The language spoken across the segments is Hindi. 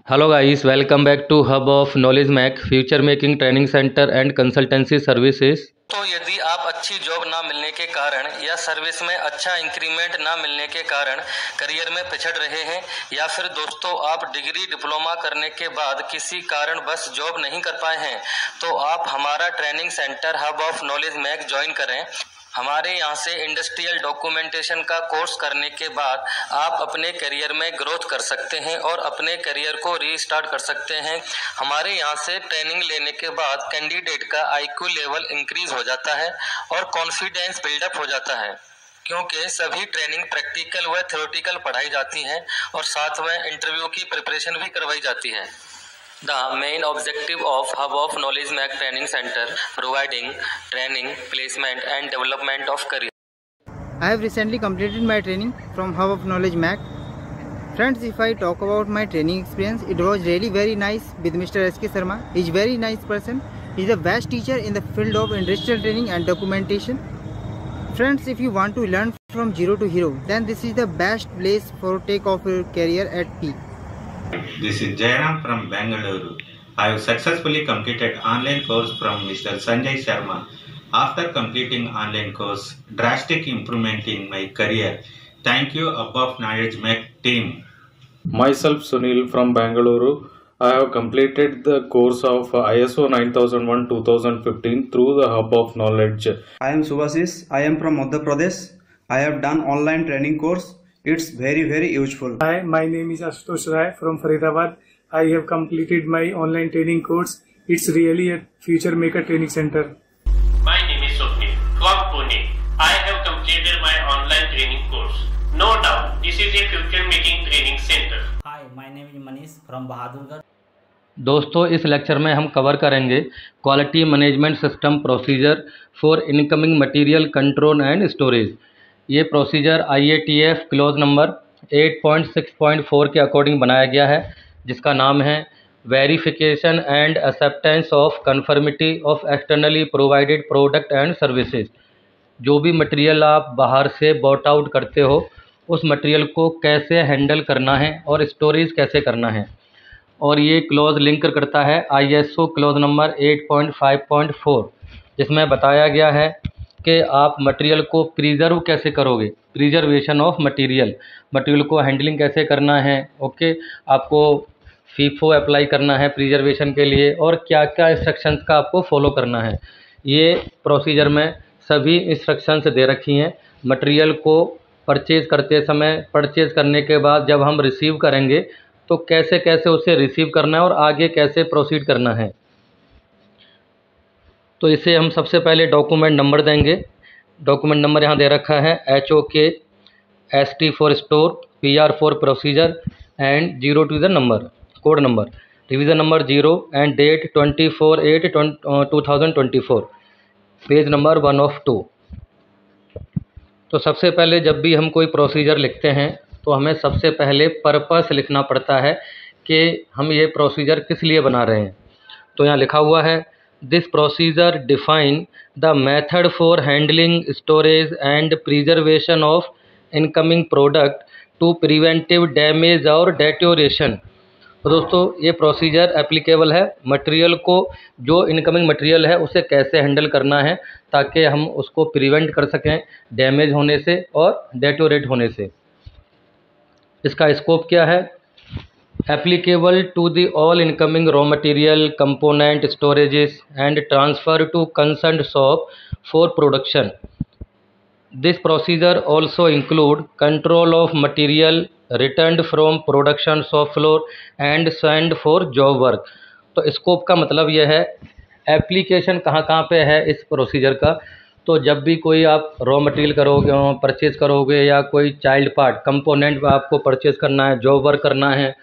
Hello guys, welcome back to hub of knowledge Mac future making training centre and consultancy services. तो यदि आप अच्छी जॉब ना मिलने के कारण या सर्विस में अच्छा इंक्रीमेंट ना मिलने के कारण करियर में पिछड़ रहे हैं, या फिर दोस्तों आप डिग्री डिप्लोमा करने के बाद किसी कारण बस जॉब नहीं कर पाए हैं, तो आप हमारा training centre hub of knowledge Mac join करें। हमारे यहाँ से इंडस्ट्रियल डॉक्यूमेंटेशन का कोर्स करने के बाद आप अपने करियर में ग्रोथ कर सकते हैं और अपने करियर को रीस्टार्ट कर सकते हैं। हमारे यहाँ से ट्रेनिंग लेने के बाद कैंडिडेट का आईक्यू लेवल इंक्रीज हो जाता है और कॉन्फिडेंस बिल्डअप हो जाता है, क्योंकि सभी ट्रेनिंग प्रैक्टिकल व थ्योरेटिकल पढ़ाई जाती हैं और साथ में इंटरव्यू की प्रिपरेशन भी करवाई जाती है। The main objective of Hub of Knowledge Mac Training Center providing training, placement and development of career. I have recently completed my training from Hub of Knowledge Mac. Friends, if I talk about my training experience, it was really very nice with Mr. S.K. Sharma. He is a very nice person. He is the best teacher in the field of industrial training and documentation. Friends, if you want to learn from zero to hero, then this is the best place for take off your career at peak. This is Jairam from Bangalore. I have successfully completed online course from Mr. Sanjay Sharma. After completing online course, drastic improvement in my career. Thank you above knowledge Mac team. Myself Sunil from Bangalore. I have completed the course of ISO 9001-2015 through the Hub of Knowledge. I am Subhasis. I am from Madhya Pradesh. I have done online training course. It's very useful. Hi, my name is Ashutosh Rai from Faridabad. I have completed my online training course. It's really a future maker training center. My name is Swapnil from Pune. I have completed my online training course. No doubt, this is a future making training center. Hi, my name is Manish from Bahadurgarh. दोस्तों, इस लेक्चर में हम कवर करेंगे quality management system procedure for incoming material control and storage. ये प्रोसीजर IATF क्लॉज नंबर 8.6.4 के अकॉर्डिंग बनाया गया है, जिसका नाम है verification and acceptance of conformity of externally provided product and services. जो भी मटेरियल आप बाहर से बॉट आउट करते हो, उस मटेरियल को कैसे हैंडल करना है और स्टोरेज कैसे करना है। और ये क्लॉज लिंक करता है ISO क्लॉज नंबर 8.5.4, जिसमें बताया गया है कि आप मटेरियल को प्रिजर्व कैसे करोगे, प्रिजर्वेशन ऑफ मटेरियल को हैंडलिंग कैसे करना है। ओके, आपको FIFO अप्लाई करना है प्रिजर्वेशन के लिए, और क्या क्या इंस्ट्रक्शंस का आपको फॉलो करना है। ये प्रोसीजर में सभी इंस्ट्रक्शंस दे रखी हैं। मटेरियल को परचेज़ करते समय, परचेज़ करने के बाद जब हम रिसीव करेंगे तो कैसे कैसे उसे रिसीव करना है और आगे कैसे प्रोसीड करना है। तो इसे हम सबसे पहले डॉक्यूमेंट नंबर देंगे। डॉक्यूमेंट नंबर यहाँ दे रखा है HOK, ST for store, PR for procedure and 0 to the number, code number, revision number 0 and date 24/8/2024, page number 1 of 2। तो सबसे पहले जब भी हम कोई प्रोसीजर लिखते हैं तो हमें सबसे पहले पर्पस लिखना पड़ता है कि हम ये प्रोसीजर किस लिए बना रहे हैं। तो यहाँ लिखा हुआ है, this procedure define the method for handling storage and preservation of incoming product to preventive damage और डेटोरेशन। तो दोस्तों, ये प्रोसीजर एप्लीकेबल है मटेरियल को, जो इनकमिंग मटेरियल है उसे कैसे हैंडल करना है ताकि हम उसको प्रिवेंट कर सकें डैमेज होने से और डेटोरेट होने से। इसका स्कोप क्या है? Applicable to the all incoming raw material component storages and transfer to concerned shop for production. This procedure also include control of material returned from production shop floor and send for job work. तो स्कोप का मतलब यह है, एप्लीकेशन कहाँ कहाँ पे है इस प्रोसीजर का। तो जब भी कोई आप रॉ मटेरियल करोगे, परचेज़ करोगे, या कोई चाइल्ड पार्ट कंपोनेंट आपको परचेज़ करना है, जॉब वर्क करना है,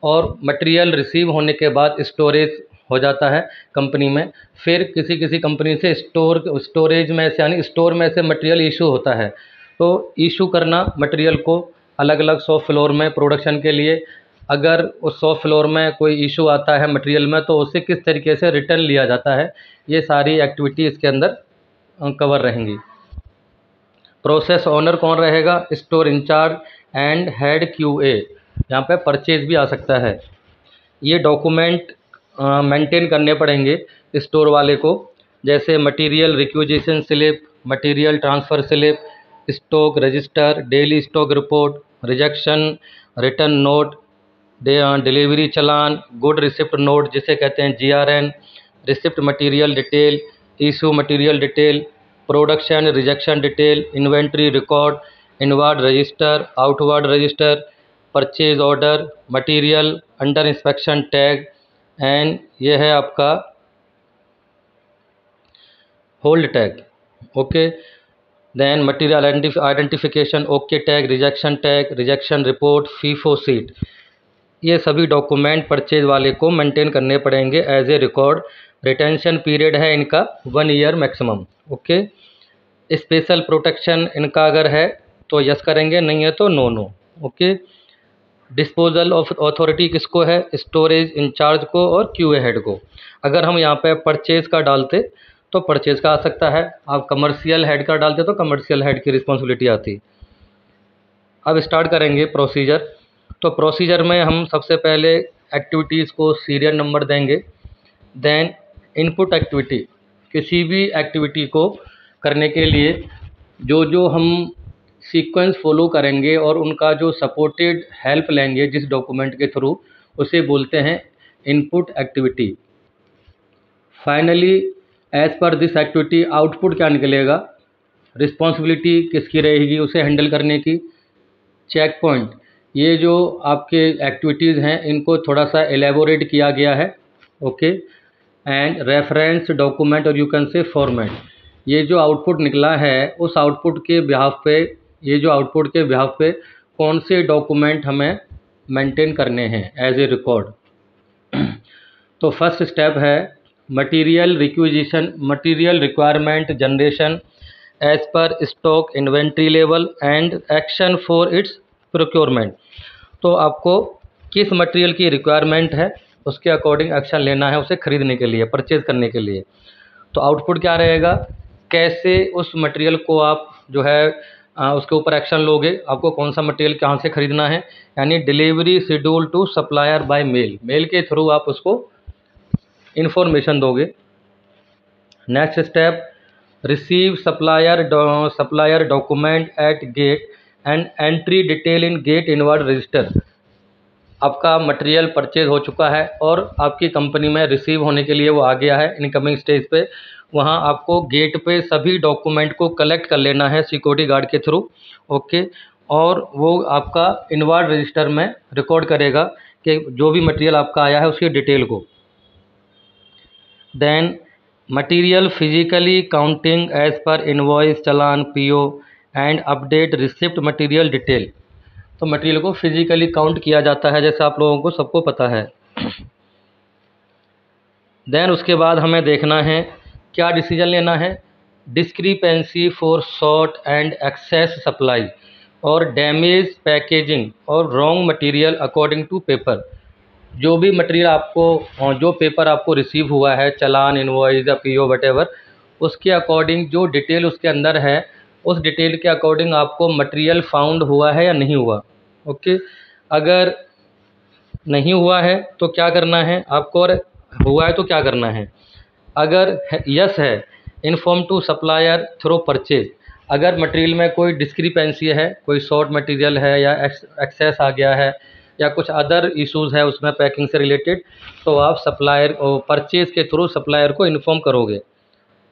और मटेरियल रिसीव होने के बाद स्टोरेज हो जाता है कंपनी में, फिर किसी कंपनी से स्टोरेज में से यानी स्टोर में से मटेरियल इशू होता है। तो इशू करना मटेरियल को अलग अलग शॉप फ्लोर में प्रोडक्शन के लिए, अगर उस शॉप फ्लोर में कोई इशू आता है मटेरियल में तो उसे किस तरीके से रिटर्न लिया जाता है, ये सारी एक्टिविटी इसके अंदर कवर रहेंगी। प्रोसेस ओनर कौन रहेगा? Store incharge and head QA। यहाँ पे परचेज भी आ सकता है। ये डॉक्यूमेंट मेंटेन करने पड़ेंगे स्टोर वाले को, जैसे material requisition slip, material transfer slip, stock register, daily stock report, rejection return note, delivery challan, good receipt note जिसे कहते हैं GRN, receipt material detail, issue material detail, production rejection detail, inventory record, inward register, outward register, purchase order, material under inspection tag, and ये है आपका hold tag. Okay, then material identification, okay tag, rejection tag, rejection report, FIFO sheet, ये सभी डॉक्यूमेंट परचेज वाले को मेंटेन करने पड़ेंगे as a record. Retention period है इनका 1 year maximum. Okay, special protection इनका अगर है तो यस करेंगे, नहीं है तो no. Okay, disposal of authority किसको है? स्टोरेज इंचार्ज को और QA हेड को। अगर हम यहाँ पे परचेज का डालते तो परचेज का आ सकता है, आप कमर्शियल हेड का डालते तो कमर्शियल हेड की रिस्पॉन्सिबिलिटी आती। अब स्टार्ट करेंगे प्रोसीजर। तो प्रोसीजर में हम सबसे पहले एक्टिविटीज़ को सीरियल नंबर देंगे। देन इनपुट एक्टिविटी, किसी भी एक्टिविटी को करने के लिए जो हम सीक्वेंस फॉलो करेंगे और उनका जो सपोर्टेड हेल्प लेंगे जिस डॉक्यूमेंट के थ्रू, उसे बोलते हैं input activity. Finally as per this activity output क्या निकलेगा, रिस्पॉन्सिबिलिटी किसकी रहेगी उसे हैंडल करने की। चेक पॉइंट, ये जो आपके एक्टिविटीज़ हैं इनको थोड़ा सा एलेबोरेट किया गया है। ओके, एंड रेफरेंस डॉक्यूमेंट और यू कैन से फॉर्मेट, ये जो आउटपुट निकला है उस आउटपुट के बिहाफ पे, ये जो आउटपुट के बिहाफ पे कौन से डॉक्यूमेंट हमें मेंटेन करने हैं एज ए रिकॉर्ड। तो फर्स्ट स्टेप है material requisition, material requirement generation as per stock inventory level and action for its procurement. तो आपको किस मटेरियल की रिक्वायरमेंट है उसके अकॉर्डिंग एक्शन लेना है उसे खरीदने के लिए, परचेज करने के लिए। तो आउटपुट क्या रहेगा, कैसे उस मटेरियल को आप जो है उसके ऊपर एक्शन लोगे, आपको कौन सा मटेरियल कहाँ से खरीदना है, यानी delivery schedule to supplier by mail, mail के थ्रू आप उसको इंफॉर्मेशन दोगे। Next step, receive supplier document at gate and entry detail in gate inward register. आपका मटेरियल परचेज हो चुका है और आपकी कंपनी में रिसीव होने के लिए वो आ गया है इनकमिंग स्टेज पे, वहाँ आपको गेट पे सभी डॉक्यूमेंट को कलेक्ट कर लेना है सिक्योरिटी गार्ड के थ्रू। ओके, और वो आपका इनवर्ड रजिस्टर में रिकॉर्ड करेगा कि जो भी मटेरियल आपका आया है उसकी डिटेल को। Then material physically counting as per invoice, चालान, PO and update receipt material detail. तो मटेरियल को फिजिकली काउंट किया जाता है जैसे आप लोगों को सबको पता है। देन उसके बाद हमें देखना है क्या डिसीजन लेना है, discrepancy for short and excess supply और डैमेज पैकेजिंग और wrong material according to paper. जो भी मटेरियल आपको, जो पेपर आपको रिसीव हुआ है, चालान, इनवॉइस या PO वटेवर, उसके अकॉर्डिंग जो डिटेल उसके अंदर है उस डिटेल के अकॉर्डिंग आपको मटेरियल फाउंड हुआ है या नहीं हुआ। ओके, अगर नहीं हुआ है तो क्या करना है आपको, और हुआ है तो क्या करना है। अगर यस है, inform to supplier through purchase. अगर मटेरियल में कोई डिस्क्रिपेंसी है, कोई शॉर्ट मटेरियल है या एक्सेस आ गया है या कुछ अदर इश्यूज़ है उसमें पैकिंग से रिलेटेड, तो आप सप्लायर और परचेज के थ्रू सप्लायर को इन्फॉर्म करोगे।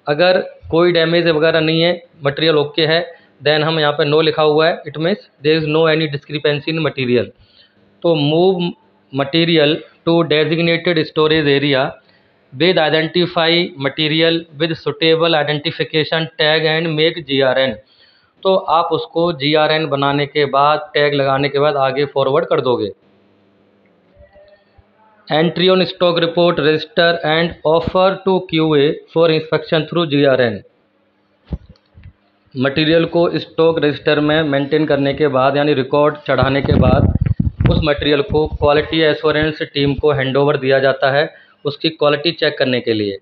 अगर कोई डैमेज वगैरह नहीं है, मटेरियल ओके है, देन हम यहाँ पे नो लिखा हुआ है, it means there is no any discrepancy in material. तो move material to designated storage area with identify material with suitable identification tag and make GRN। तो आप उसको GRN बनाने के बाद, टैग लगाने के बाद आगे फॉरवर्ड कर दोगे। Entry on stock report register and offer to QA for inspection through GRN। Material को स्टॉक रजिस्टर में मेंटेन करने के बाद यानी रिकॉर्ड चढ़ाने के बाद उस मटेरियल को क्वालिटी एश्योरेंस टीम को हैंडओवर दिया जाता है उसकी क्वालिटी चेक करने के लिए।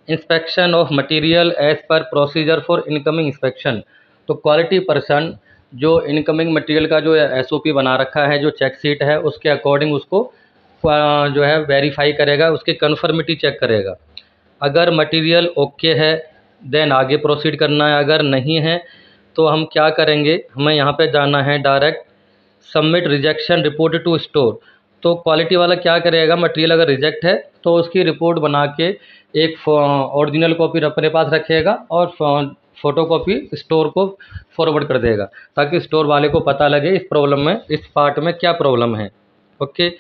Inspection of material as per procedure for incoming inspection. तो क्वालिटी पर्सन जो इनकमिंग मटेरियल का जो SOP बना रखा है, जो चेक शीट है, उसके अकॉर्डिंग उसको जो है वेरीफाई करेगा, उसकी कन्फर्मिटी चेक करेगा। अगर मटेरियल ओके है देन आगे प्रोसीड करना है, अगर नहीं है तो हम क्या करेंगे, हमें यहाँ पे जाना है direct submit rejection report to store. तो क्वालिटी वाला क्या करेगा, मटेरियल अगर रिजेक्ट है तो उसकी रिपोर्ट बना के एक ओरिजिनल कॉपी अपने पास रखेगा और फ़ोटो कॉपी स्टोर को फॉरवर्ड कर देगा, ताकि स्टोर वाले को पता लगे इस प्रॉब्लम में, इस पार्ट में क्या प्रॉब्लम है। ओके,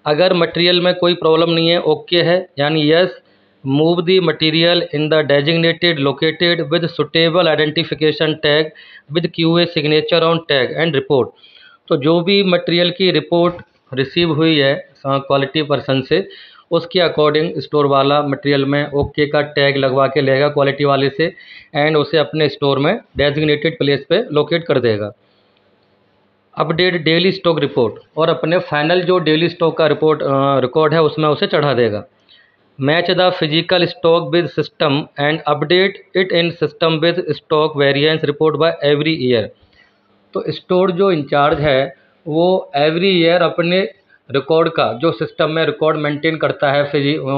अगर मटेरियल में कोई प्रॉब्लम नहीं है, ओके है, यानी yes move the material in the designated located with suitable identification tag with QA signature on tag and report. तो जो भी मटेरियल की रिपोर्ट रिसीव हुई है क्वालिटी पर्सन से, उसके अकॉर्डिंग स्टोर वाला मटेरियल में ओके का टैग लगवा के लेगा क्वालिटी वाले से एंड उसे अपने स्टोर में डेजिग्नेटेड प्लेस पे लोकेट कर देगा। अपडेट डेली स्टॉक रिपोर्ट, और अपने फाइनल जो डेली स्टॉक का रिकॉर्ड है उसमें उसे चढ़ा देगा। Match the physical stock with system and update it in system with stock variance report by every year. तो स्टोर जो इंचार्ज है वो एवरी ईयर अपने रिकॉर्ड का, जो सिस्टम में रिकॉर्ड मेंटेन करता है,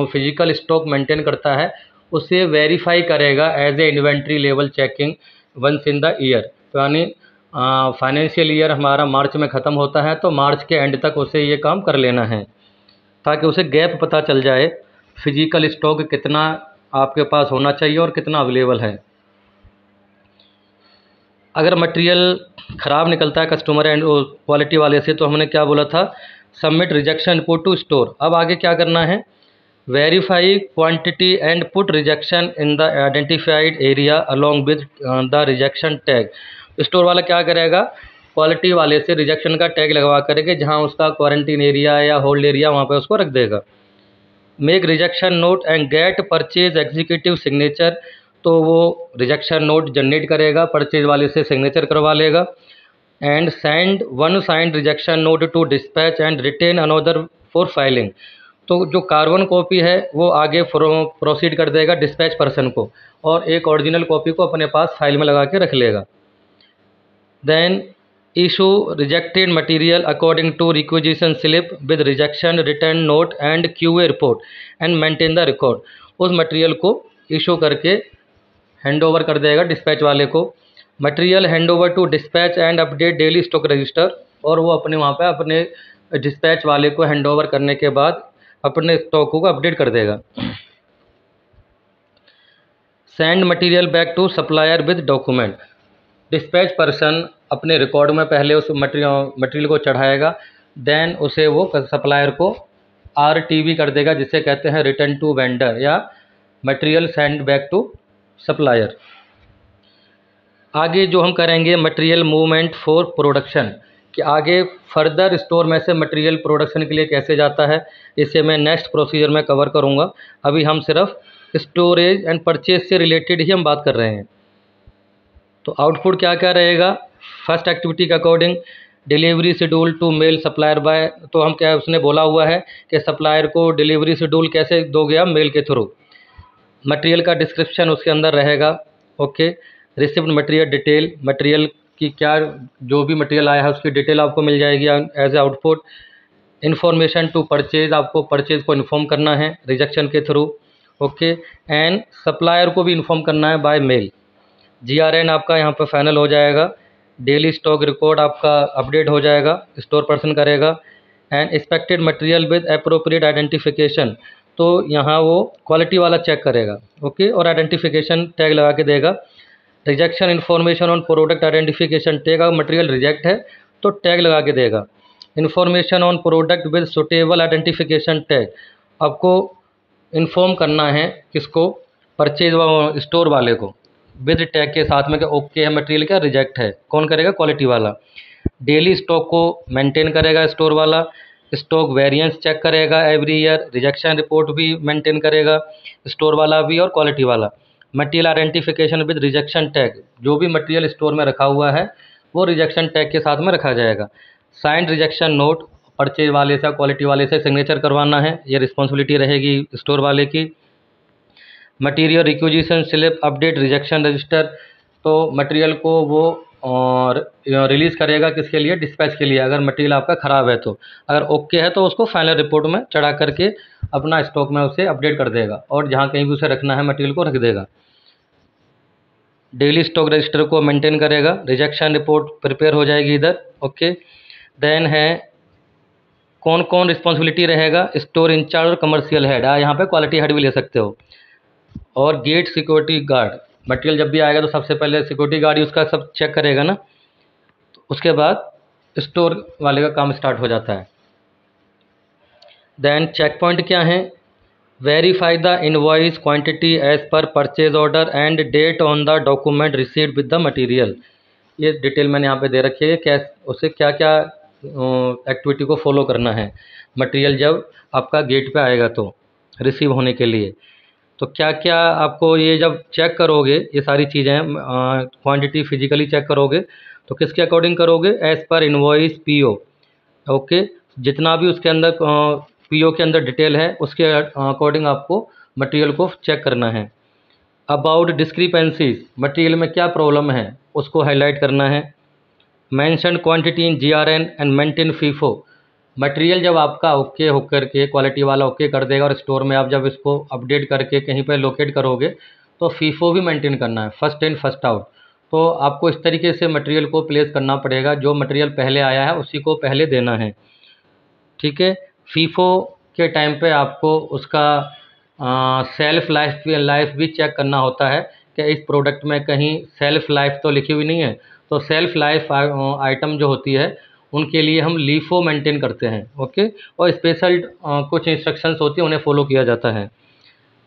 फिजिकल स्टॉक मेंटेन करता है, उसे वेरीफाई करेगा as a inventory level checking once in the year. तो यानी फाइनेंशियल ईयर हमारा मार्च में ख़त्म होता है, तो मार्च के एंड तक उसे ये काम कर लेना है, ताकि उसे गैप पता चल जाए फिजिकल स्टॉक कितना आपके पास होना चाहिए और कितना अवेलेबल है। अगर मटेरियल ख़राब निकलता है कस्टमर एंड क्वालिटी वाले से, तो हमने क्या बोला था, submit rejection report to store. अब आगे क्या करना है, verify quantity and put rejection in the identified area along with the rejection tag. Store वाला क्या करेगा, क्वालिटी वाले से रिजेक्शन का टैग लगवा करके जहां उसका क्वारंटीन एरिया या होल्ड एरिया वहां पे उसको रख देगा। Make rejection note and get purchase executive signature, तो वो रिजेक्शन नोट जनरेट करेगा, परचेज वाले से सिग्नेचर करवा लेगा। And send one signed rejection note to dispatch and retain another for filing. तो जो कार्बन कॉपी है वो आगे प्रोसीड कर देगा डिस्पैच पर्सन को, और एक ओरिजिनल कॉपी को अपने पास फाइल में लगा के रख लेगा। Then issue rejected material according to requisition slip with rejection return note and QA report and maintain the record. उस मटेरियल को इशू करके हैंड ओवर कर देगा डिस्पैच वाले को। Material hand over to dispatch and update daily stock register, और वो अपने वहाँ पे अपने डिस्पैच वाले को हैंड ओवर करने के बाद अपने स्टॉक को अपडेट कर देगा। Send material back to supplier with document. Dispatch person अपने रिकॉर्ड में पहले उस मटेरियल को चढ़ाएगा, देन उसे वो सप्लायर को RTB कर देगा, जिसे कहते हैं रिटर्न टू वेंडर या material send back to supplier. आगे जो हम करेंगे मटेरियल मूवमेंट फॉर प्रोडक्शन, कि आगे फर्दर स्टोर में से मटेरियल प्रोडक्शन के लिए कैसे जाता है, इसे मैं नेक्स्ट प्रोसीजर में कवर करूँगा। अभी हम सिर्फ स्टोरेज एंड परचेज से रिलेटेड ही हम बात कर रहे हैं। तो आउटपुट क्या क्या रहेगा, फर्स्ट एक्टिविटी के according delivery schedule to mail supplier by. तो हम क्या, उसने बोला हुआ है कि सप्लायर को डिलीवरी शेड्यूल कैसे दोगे आप, मेल के थ्रू। मटेरियल का डिस्क्रिप्शन उसके अंदर रहेगा। Okay, receipt material detail, material की क्या, जो भी मटेरियल आया है उसकी डिटेल आपको मिल जाएगी as a output. Information to purchase, आपको परचेज को इन्फॉर्म करना है रिजेक्शन के थ्रू। ओके, एंड सप्लायर को भी इन्फॉर्म करना है बाय मेल। GRN आपका यहाँ पर फाइनल हो जाएगा। डेली स्टॉक रिकॉर्ड आपका अपडेट हो जाएगा, स्टोर पर्सन करेगा। And expected material with appropriate identification, तो यहाँ वो क्वालिटी वाला चेक करेगा। ओके, और आइडेंटिफिकेशन टैग लगा के देगा। Rejection information on product identification tag, अगर मटेरियल रिजेक्ट है तो टैग लगा के देगा। Information on product with suitable identification tag, आपको इन्फॉर्म करना है किसको, परचेज स्टोर वाले को, विद टैग के साथ में कि ओके है मटेरियल, क्या रिजेक्ट है। कौन करेगा, क्वालिटी वाला। डेली स्टॉक को मेंटेन करेगा स्टोर वाला। स्टॉक वेरिएंस चेक करेगा एवरी ईयर। रिजेक्शन रिपोर्ट भी मेंटेन करेगा स्टोर वाला भी और क्वालिटी वाला। Material identification with rejection tag, जो भी मटेरियल स्टोर में रखा हुआ है वो रिजेक्शन टैग के साथ में रखा जाएगा। साइंड रिजेक्शन नोट, परचेज वाले से क्वालिटी वाले से सिग्नेचर करवाना है, ये रिस्पॉन्सिबिलिटी रहेगी स्टोर वाले की। Material requisition slip update rejection register, तो मटेरियल को वो और रिलीज़ करेगा किसके लिए, डिस्पैच के लिए, अगर मटेरियल आपका ख़राब है तो। अगर ओके है तो उसको फाइनल रिपोर्ट में चढ़ा करके अपना स्टॉक में उसे अपडेट कर देगा और जहाँ कहीं भी उसे रखना है मटेरियल को रख देगा। डेली स्टॉक रजिस्टर को मेंटेन करेगा, रिजेक्शन रिपोर्ट प्रिपेयर हो जाएगी इधर। ओके, देन है कौन कौन रिस्पॉन्सिबिलिटी रहेगा, स्टोर इंचार्ज और कमर्शियल हेड। यहाँ पे क्वालिटी हेड भी ले सकते हो। और गेट सिक्योरिटी गार्ड, मटेरियल जब भी आएगा तो सबसे पहले सिक्योरिटी गार्ड ही उसका सब चेक करेगा ना, तो उसके बाद स्टोर वाले का काम स्टार्ट हो जाता है। देन चेक पॉइंट क्या है, verify the invoice quantity as per purchase order and date on the document received with the material. ये डिटेल मैंने यहाँ पे दे रखी है, क्या उसे क्या क्या एक्टिविटी को फॉलो करना है मटेरियल जब आपका गेट पे आएगा तो रिसीव होने के लिए। तो क्या क्या आपको ये जब चेक करोगे, ये सारी चीज़ें क्वांटिटी फिजिकली चेक करोगे तो किसके अकॉर्डिंग करोगे, as per invoice PO. Okay, जितना भी उसके अंदर पीओ के अंदर डिटेल है उसके अकॉर्डिंग आपको मटेरियल को चेक करना है। अबाउट डिस्क्रिपेंसीज, मटेरियल में क्या प्रॉब्लम है उसको हाईलाइट करना है। Mention quantity in GRN and maintain FIFO, material जब आपका ओके होकर के क्वालिटी वाला ओके कर देगा और स्टोर में आप जब इसको अपडेट करके कहीं पर लोकेट करोगे तो फीफो भी मेंटेन करना है, फर्स्ट इन फर्स्ट आउट। तो आपको इस तरीके से मटेरियल को प्लेस करना पड़ेगा, जो मटेरियल पहले आया है उसी को पहले देना है। ठीक है, फीफो के टाइम पे आपको उसका सेल्फ लाइफ भी चेक करना होता है कि इस प्रोडक्ट में कहीं सेल्फ लाइफ तो लिखी हुई नहीं है। तो सेल्फ लाइफ आइटम जो होती है उनके लिए हम लीफो मेंटेन करते हैं। ओके, और स्पेशल कुछ इंस्ट्रक्शंस होती हैं उन्हें फॉलो किया जाता है।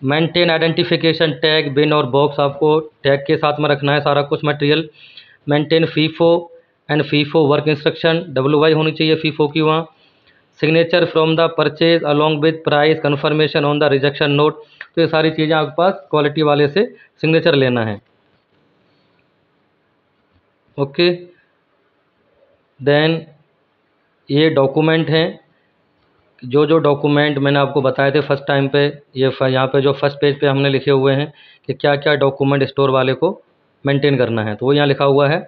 मेंटेन आइडेंटिफिकेशन टैग, बिन और बॉक्स आपको टैग के साथ में रखना है सारा कुछ material. Maintain FIFO and FIFO work instruction, WY होनी चाहिए फीफो की वहाँ। Signature from the purchase along with price confirmation on the rejection note. तो ये सारी चीज़ें आपके पास क्वालिटी वाले से सिग्नेचर लेना है। ओके, देन ये डॉक्यूमेंट हैं, जो डॉक्यूमेंट मैंने आपको बताए थे फर्स्ट टाइम पे, ये यहाँ पे जो फर्स्ट पेज पे हमने लिखे हुए हैं कि क्या क्या डॉक्यूमेंट स्टोर वाले को मेंटेन करना है, तो वो यहाँ लिखा हुआ है।